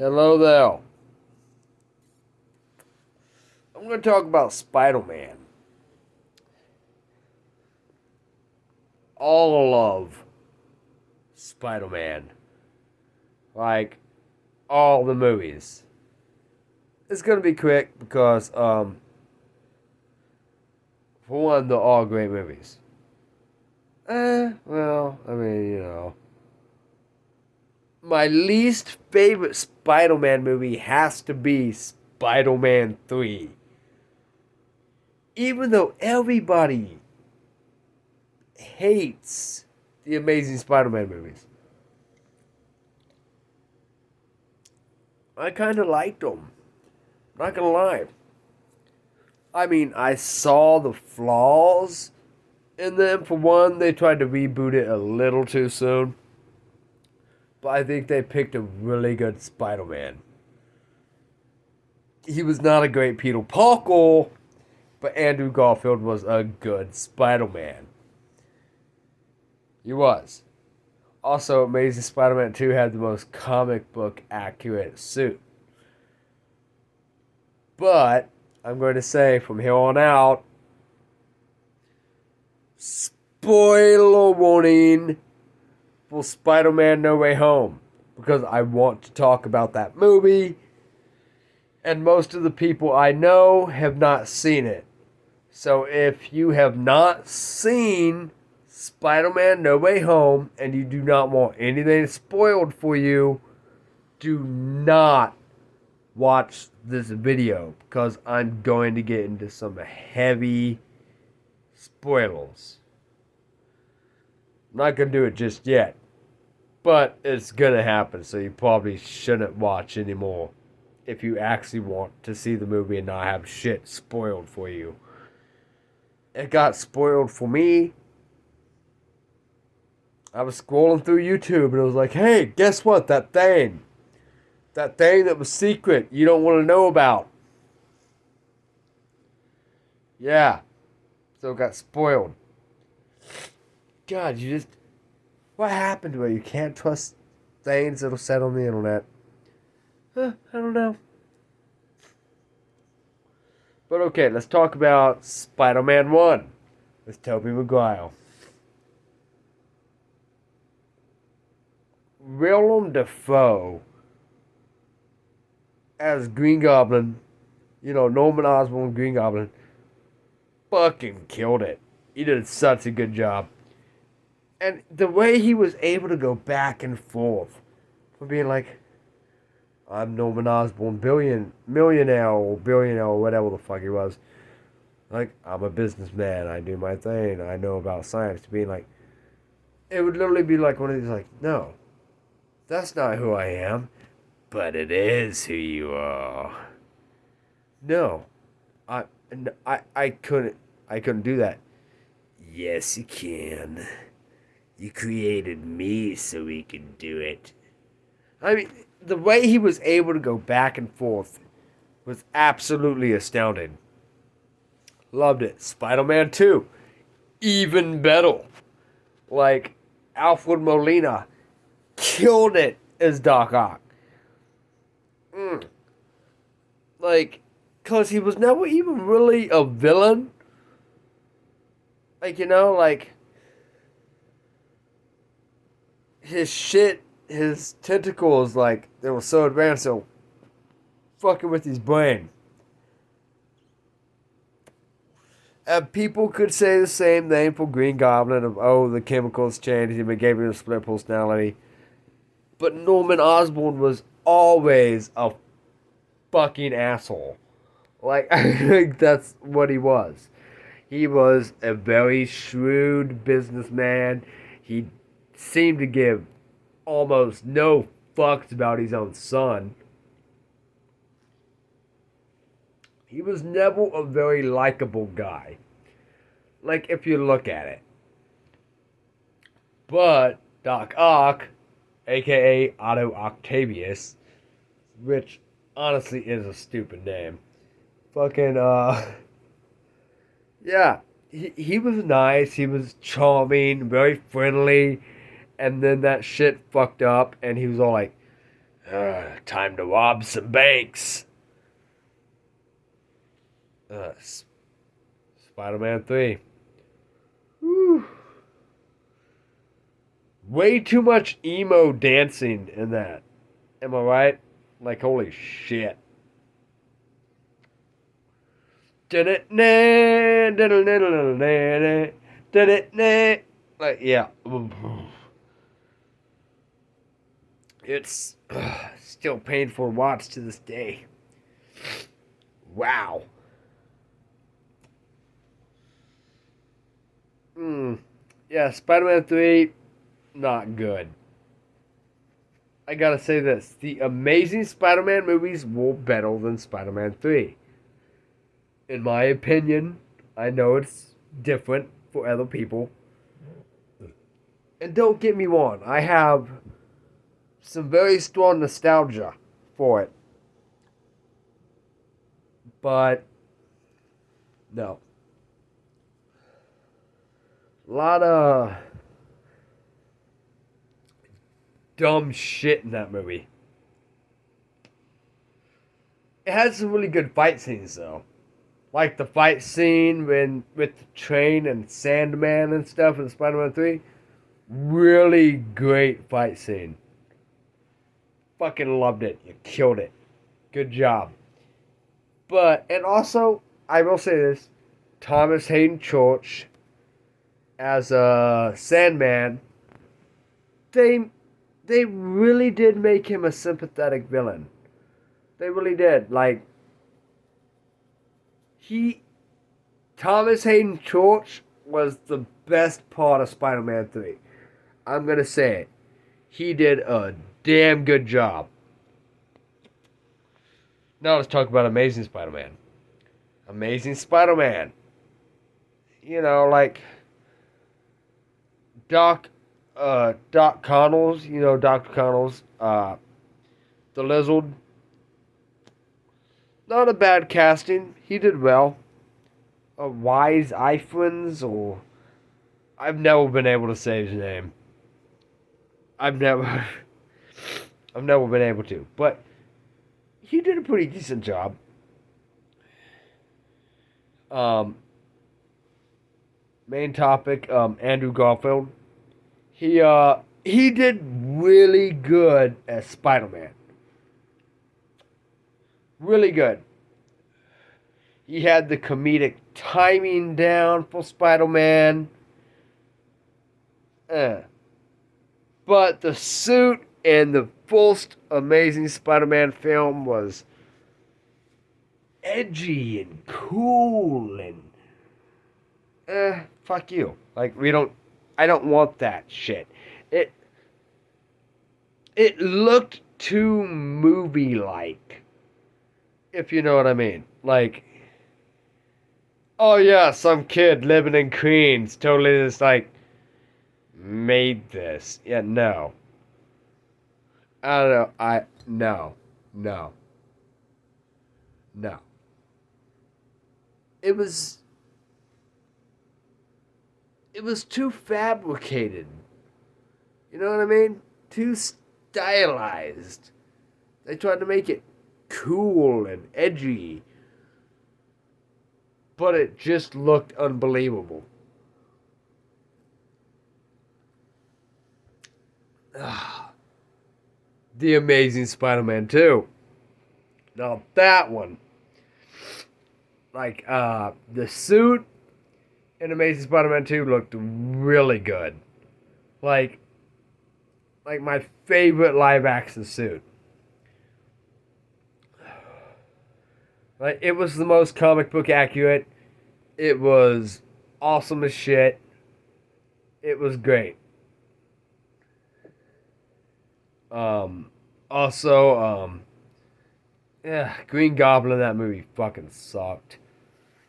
Hello there. I'm going to talk about Spider-Man. All of Spider-Man. Like, all the movies. It's going to be quick because, for one, they're all great movies. My least favorite Spider-Man movie has to be Spider-Man 3. Even though everybody hates the Amazing Spider-Man movies, I kind of liked them. Not gonna lie. I mean, I saw the flaws in them. For one, they tried to reboot it a little too soon. But I think they picked a really good Spider-Man. He was not a great Peter Parker, but Andrew Garfield was a good Spider-Man. He was. Also, Amazing Spider-Man 2 had the most comic book accurate suit. But, I'm going to say from here on out, spoiler warning for Spider-Man No Way Home. Because I want to talk about that movie. And most of the people I know have not seen it. So if you have not seen Spider-Man No Way Home and you do not want anything spoiled for you, do not watch this video because I'm going to get into some heavy spoilers. I'm not going to do it just yet, but it's going to happen, so you probably shouldn't watch anymore if you actually want to see the movie and not have shit spoiled for you. It got spoiled for me. I was scrolling through YouTube and it was like, hey, guess what? That thing that was secret you don't want to know about. Yeah. So it got spoiled. God, what happened to it? You can't trust things that'll set on the internet. I don't know. But okay, let's talk about Spider-Man 1 with Tobey Maguire. Willem Dafoe as Green Goblin, Norman Osborn Green Goblin, fucking killed it. He did such a good job. And the way he was able to go back and forth from being like, I'm Norman Osborn, millionaire or billionaire or whatever the fuck he was. Like, I'm a businessman, I do my thing, I know about science. To being like, it would literally be like one of these, like, no, that's not who I am, but it is who you are. No, I couldn't do that. Yes, you can. You created me so we can do it. I mean, the way he was able to go back and forth was absolutely astounding. Loved it. Spider-Man 2, even better. Like, Alfred Molina killed it as Doc Ock. Because he was never even really a villain. His tentacles, they were so advanced, so fucking with his brain. And people could say the same thing for Green Goblin of, the chemicals changed him and gave him a split personality. But Norman Osborn was always a fucking asshole. I think that's what he was. He was a very shrewd businessman. He seemed to give almost no fucks about his own son. He was never a very likable guy. If you look at it. But Doc Ock, a.k.a. Otto Octavius, which honestly is a stupid name. Yeah, he was nice, he was charming, very friendly, and then that shit fucked up, and he was all like, Time to rob some banks. Spider-Man 3. Whew. Way too much emo dancing in that. Am I right? Like, holy shit. Like, yeah. It's still painful to watch to this day. Wow. Yeah, Spider-Man 3, not good. I gotta say this. The Amazing Spider-Man movies were better than Spider-Man 3. In my opinion, I know it's different for other people. And don't get me wrong, I have some very strong nostalgia for it. But, no. A lot of dumb shit in that movie. It had some really good fight scenes, though. Like the fight scene with the train and Sandman and stuff in Spider-Man 3. Really great fight scene. Fucking loved it. You killed it. Good job. But, and also, I will say this. Thomas Hayden Church as a Sandman, they really did make him a sympathetic villain. They really did. Like, Thomas Hayden Church was the best part of Spider-Man 3. I'm going to say it. He did a damn good job. Now let's talk about Amazing Spider-Man. Amazing Spider-Man. You know, like Doc Connors, Dr. Connors, the Lizard. Not a bad casting. He did well. Wise Ifans, or I've never been able to say his name. I've never been able to, but he did a pretty decent job. Main topic, Andrew Garfield. He did really good as Spider-Man. Really good. He had the comedic timing down for Spider-Man. But the suit and the first Amazing Spider-Man film was edgy and cool and fuck you. Like, I don't want that shit. It looked too movie-like, if you know what I mean. Like, oh yeah, some kid living in Queens totally just like made this. Yeah, no. I don't know. No. It was too fabricated. You know what I mean? Too stylized. They tried to make it cool and edgy, but it just looked unbelievable. The Amazing Spider-Man 2. Now that one, like, the suit in Amazing Spider-Man 2 looked really good. Like my favorite live action suit. Like, it was the most comic book accurate. It was awesome as shit. It was great. Yeah, Green Goblin in that movie fucking sucked.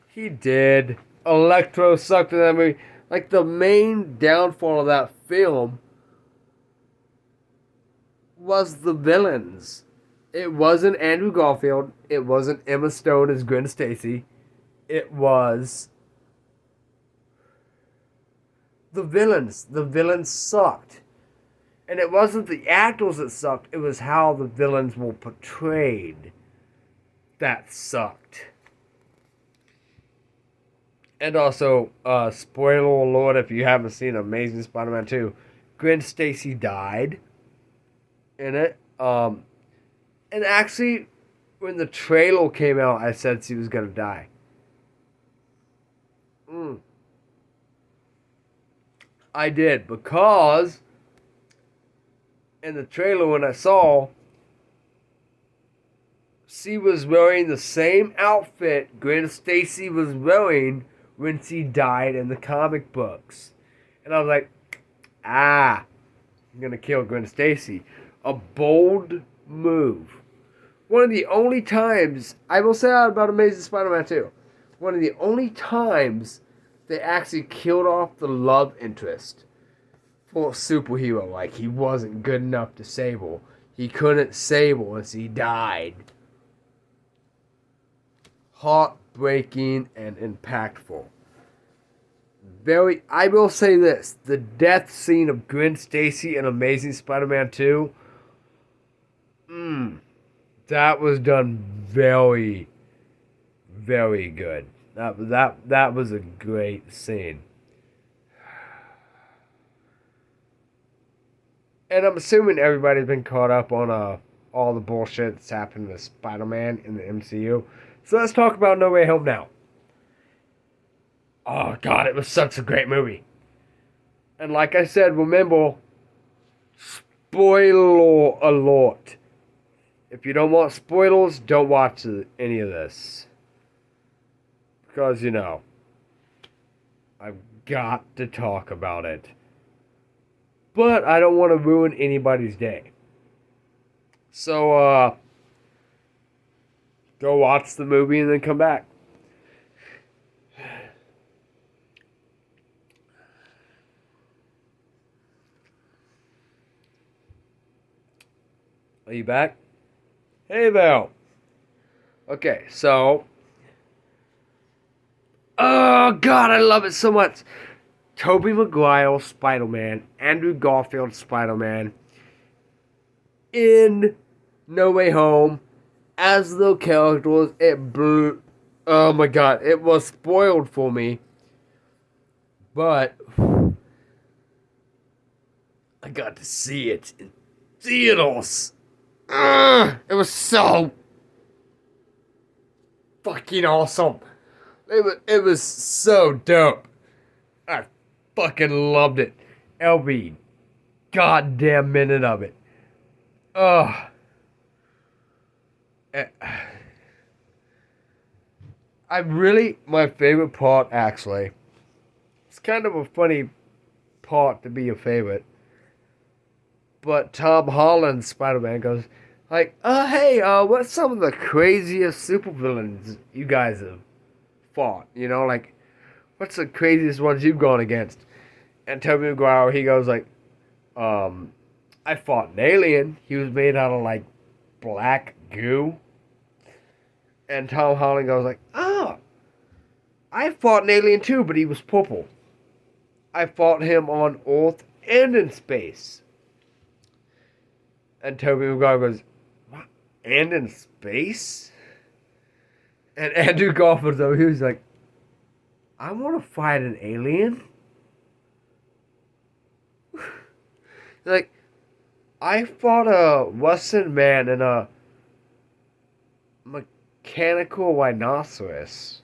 He did. Electro sucked in that movie. Like, the main downfall of that film was the villains. It wasn't Andrew Garfield. It wasn't Emma Stone as Gwen Stacy. It was the villains. The villains sucked. And it wasn't the actors that sucked, it was how the villains were portrayed that sucked. And also, spoiler alert if you haven't seen Amazing Spider-Man 2, Gwen Stacy died in it. And actually, when the trailer came out, I said she was going to die. I did, because in the trailer when I saw, she was wearing the same outfit Gwen Stacy was wearing when she died in the comic books. And I was like, I'm going to kill Gwen Stacy. A bold move. One of the only times, I will say that about Amazing Spider-Man 2, one of the only times they actually killed off the love interest for a superhero. Like, he wasn't good enough to save her. He couldn't save her as he died. Heartbreaking and impactful. I will say this, the death scene of Gwen Stacy in Amazing Spider-Man 2, that was done very, very good. That was a great scene. And I'm assuming everybody's been caught up on all the bullshit that's happened with Spider-Man in the MCU. So let's talk about No Way Home now. Oh, God, it was such a great movie. And like I said, remember, spoiler alert. If you don't want spoilers, don't watch any of this. Because, I've got to talk about it. But I don't want to ruin anybody's day. So, go watch the movie and then come back. Are you back? Hey, Val. Okay, so. Oh, God, I love it so much. Tobey Maguire, Spider-Man. Andrew Garfield, Spider-Man. In No Way Home. As the characters, it blew. Oh, my God. It was spoiled for me. But. I got to see it in theaters. It was so fucking awesome. It was so dope. I fucking loved it. Every goddamn minute of it. My favorite part, actually, it's kind of a funny part to be a favorite. But Tom Holland's Spider-Man goes, like, hey, what's some of the craziest supervillains you guys have fought? Like, what's the craziest ones you've gone against? And Tobey Maguire, he goes, like, I fought an alien. He was made out of, like, black goo. And Tom Holland goes, like, I fought an alien too, but he was purple. I fought him on Earth and in space. And Tobey Maguire goes, what? And in space? And Andrew Garfield, though, he was like, I want to fight an alien? Like, I fought a Russian man in a mechanical rhinoceros.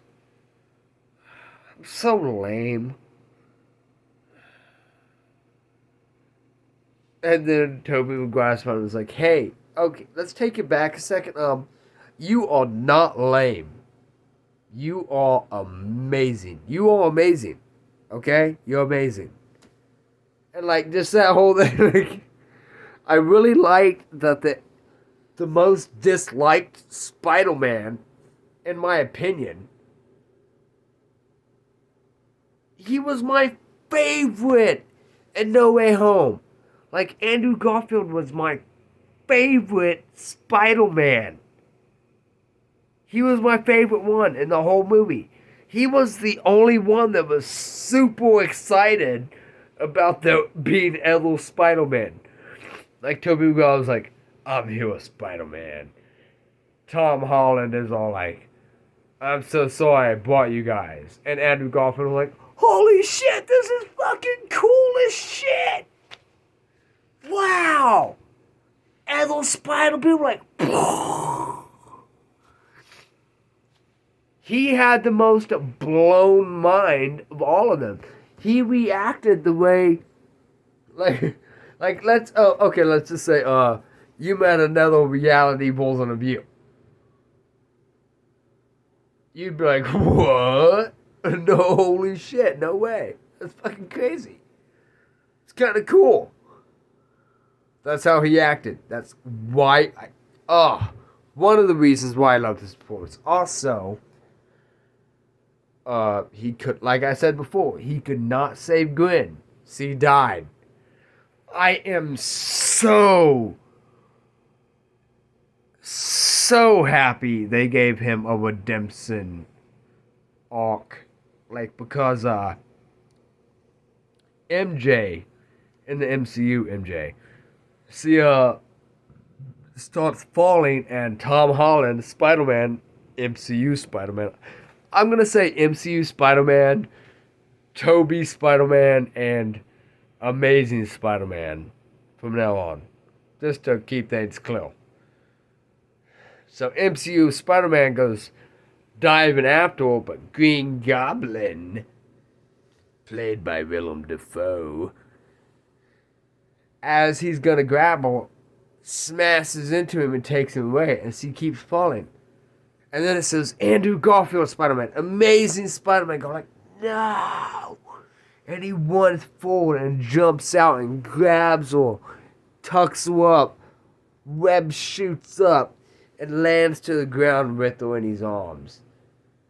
I'm so lame. And then Tobey Maguire's father was like, hey, okay, let's take it back a second. You are not lame. You are amazing. You are amazing. Okay? You're amazing. And, like, just that whole thing, like, I really liked that the most disliked Spider-Man, in my opinion, he was my favorite in No Way Home. Like, Andrew Garfield was my favorite Spider-Man. He was my favorite one in the whole movie. He was the only one that was super excited about there being other Spider-Man. Like, Tobey Maguire was like, I'm here with Spider-Man. Tom Holland is all like, I'm so sorry I brought you guys. And Andrew Garfield was like, holy shit, this is fucking cool as shit. Wow. And those Spider people were like, he had the most blown mind of all of them. He reacted the way, let's just say, you met another reality version of you. You'd be like, what? No, holy shit, no way. That's fucking crazy. It's kind of cool. That's how he acted. That's why one of the reasons why I love this performance. Also, he could, like I said before, he could not save Gwen. She died. I am so happy they gave him a redemption arc. Like, because MJ, in the MCU MJ, she starts falling, and Tom Holland, Spider-Man, MCU Spider-Man, I'm gonna say MCU Spider-Man, Tobey Spider-Man, and Amazing Spider-Man from now on, just to keep things clear. So MCU Spider-Man goes diving after, but Green Goblin, played by Willem Dafoe, as he's gonna grab her, smashes into him and takes him away, and she keeps falling. And then it says Andrew Garfield Spider-Man, Amazing Spider-Man, going like, no! And he runs forward and jumps out and grabs her, tucks her up, web shoots up, and lands to the ground with her in his arms.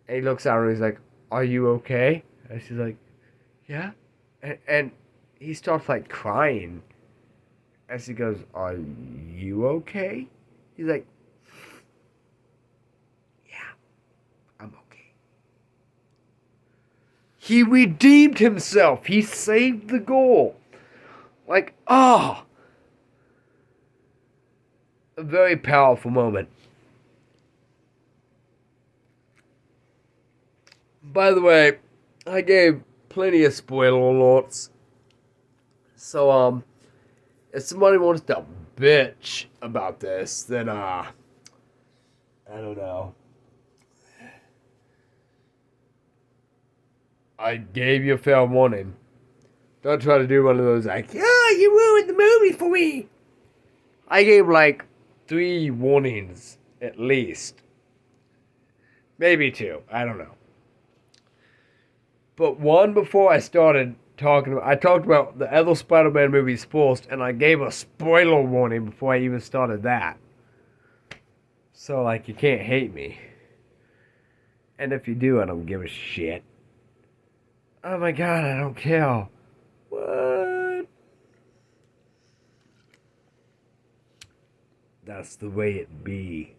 And he looks at her and he's like, are you okay? And she's like, yeah. And he starts like crying. And she goes, are you okay? He's like, yeah, I'm okay. He redeemed himself. He saved the goal. Like, a very powerful moment. By the way, I gave plenty of spoiler alerts. So, if somebody wants to bitch about this, then, I don't know. I gave you a fair warning. Don't try to do one of those like, you ruined the movie for me. I gave like 3 warnings at least. Maybe 2. I don't know. But one before I started talking about, I talked about the other Spider-Man movies first, and I gave a spoiler warning before I even started that. So, like, you can't hate me. And if you do, I don't give a shit. Oh my god, I don't care. What? That's the way it be.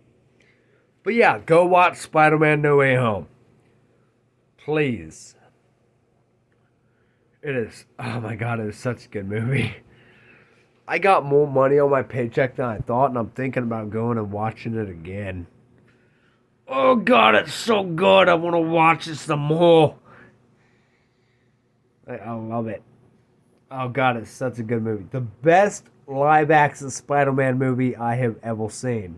But yeah, go watch Spider-Man No Way Home. Please. It is, oh my god, it is such a good movie. I got more money on my paycheck than I thought, and I'm thinking about going and watching it again. Oh god, it's so good. I want to watch it some more. I love it. Oh god, it's such a good movie. The best live-action Spider-Man movie I have ever seen.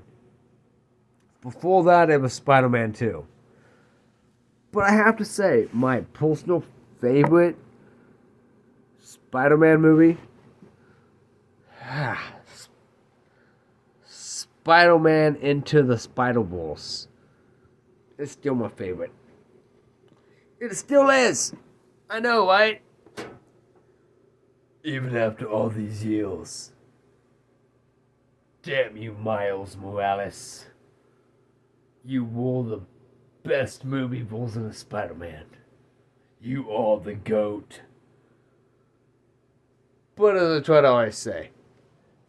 Before that, it was Spider-Man 2. But I have to say, my personal favorite Spider-Man movie, Spider-Man Into the Spider-Verse. It's still my favorite. It still is. I know, right? Even after all these years. Damn you, Miles Morales. You were the best movie version of Spider-Man. You are the GOAT. But as I try to always say,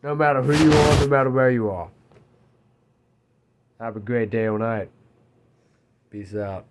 no matter who you are, no matter where you are, have a great day or night. Peace out.